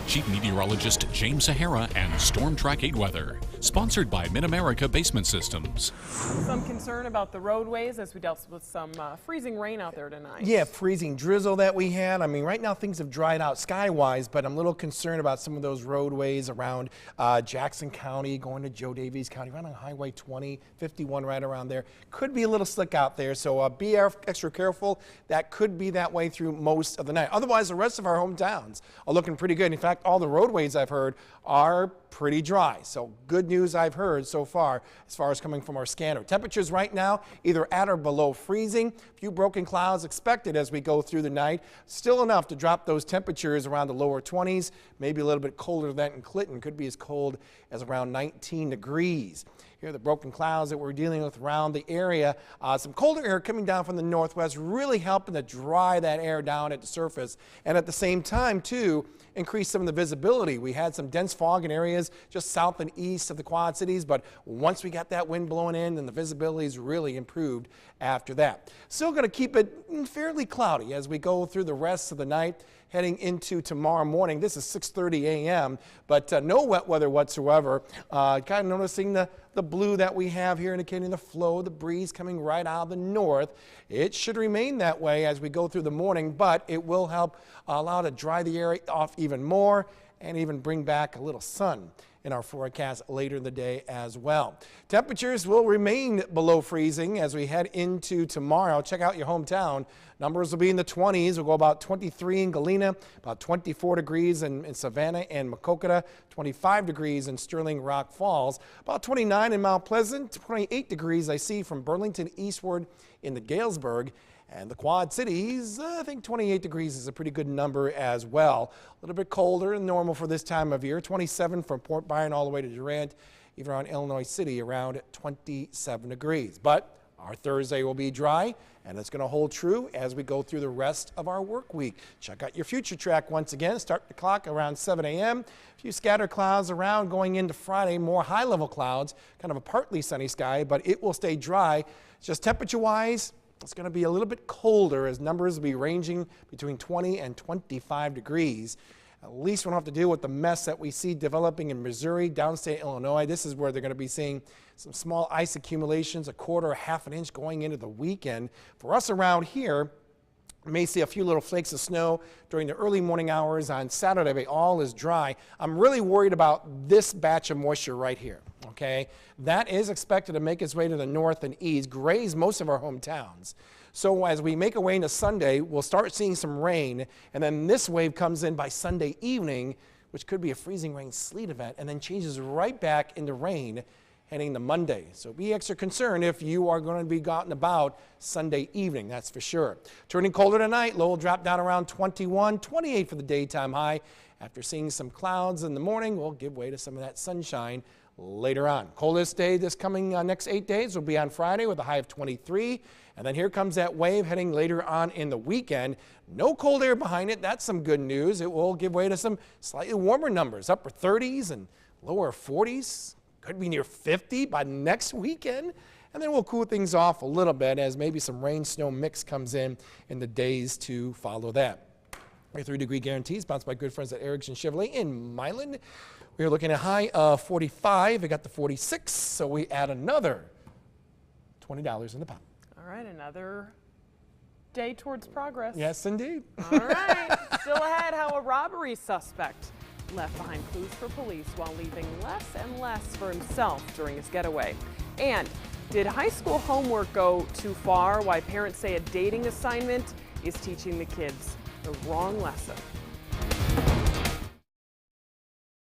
Chief Meteorologist James Sahara and Storm Track 8 Weather. Sponsored by Mid-America Basement Systems. Some concern about the roadways as we dealt with some freezing rain out there tonight. Yeah, freezing drizzle that we had. I mean, right now things have dried out sky-wise, but I'm a little concerned about some of those roadways around Jackson County, going to Joe Davies County, right on Highway 20, 51 right around there. Could be a little slick out there, so be extra careful. That could be that way through most of the night. Otherwise, the rest of our hometowns are looking pretty good. In fact, all the roadways I've heard are pretty dry. So good news I've heard so far as far as coming from our scanner. Temperatures right now either at or below freezing. A few broken clouds expected as we go through the night. Still enough to drop those temperatures around the lower 20s. Maybe a little bit colder than that in Clinton. Could be as cold as around 19 degrees. Here are the broken clouds that we're dealing with around the area. Some colder air coming down from the northwest, really helping to dry that air down at the surface. And at the same time, too, increase some of the visibility. We had some dense fog in areas just south and east of the Quad Cities, but once we got that wind blowing in, then the visibility is really improved after that. Still going to keep it fairly cloudy as we go through the rest of the night. Heading into tomorrow morning. This is 6:30 a.m., but no wet weather whatsoever. Kind of noticing the blue that we have here indicating the flow, the breeze coming right out of the north. It should remain that way as we go through the morning, but it will help allow to dry the air off even more and even bring back a little sun in our forecast later in the day as well. Temperatures will remain below freezing as we head into tomorrow. Check out your hometown. Numbers will be in the 20s. We'll go about 23 in Galena, about 24 degrees in Savannah and Maquoketa, 25 degrees in Sterling Rock Falls, about 29 in Mount Pleasant, 28 degrees I see from Burlington eastward in the Galesburg. And the Quad Cities, I think 28 degrees is a pretty good number as well. A little bit colder than normal for this time of year. 27 from Port Byron all the way to Durant, even around Illinois City, around 27 degrees. But our Thursday will be dry, and it's going to hold true as we go through the rest of our work week. Check out your future track once again. Start the clock around 7 a.m. A few scattered clouds around going into Friday. More high-level clouds, kind of a partly sunny sky, but it will stay dry. Just temperature-wise, it's going to be a little bit colder as numbers will be ranging between 20 and 25 degrees. At least we don't have to deal with the mess that we see developing in Missouri, downstate Illinois. This is where they're going to be seeing some small ice accumulations, a quarter, half an inch going into the weekend. For us around here, we may see a few little flakes of snow during the early morning hours on Saturday, but all is dry. I'm really worried about this batch of moisture right here, okay? That is expected to make its way to the north and east, graze most of our hometowns. So as we make our way into Sunday, we'll start seeing some rain, and then this wave comes in by Sunday evening, which could be a freezing rain sleet event, and then changes right back into rain heading to Monday. So be extra concerned if you are going to be out and about Sunday evening, that's for sure. Turning colder tonight, low will drop down around 21, 28 for the daytime high. After seeing some clouds in the morning, we'll give way to some of that sunshine later on. Coldest day this coming next 8 days will be on Friday with a high of 23. And then here comes that wave heading later on in the weekend. No cold air behind it. That's some good news. It will give way to some slightly warmer numbers, upper 30s and lower 40s. Could be near 50 by next weekend. And then we'll cool things off a little bit as maybe some rain-snow mix comes in the days to follow that. Our 3-degree guarantee sponsored by good friends at Erickson Chevrolet in Milan. We're looking at a high of 45. We got the 46, so we add another $20 in the pot. All right, another day towards progress. Yes, indeed. All right, still ahead, how a robbery suspect left behind clues for police while leaving less and less for himself during his getaway. And did high school homework go too far? Why parents say a dating assignment is teaching the kids the wrong lesson.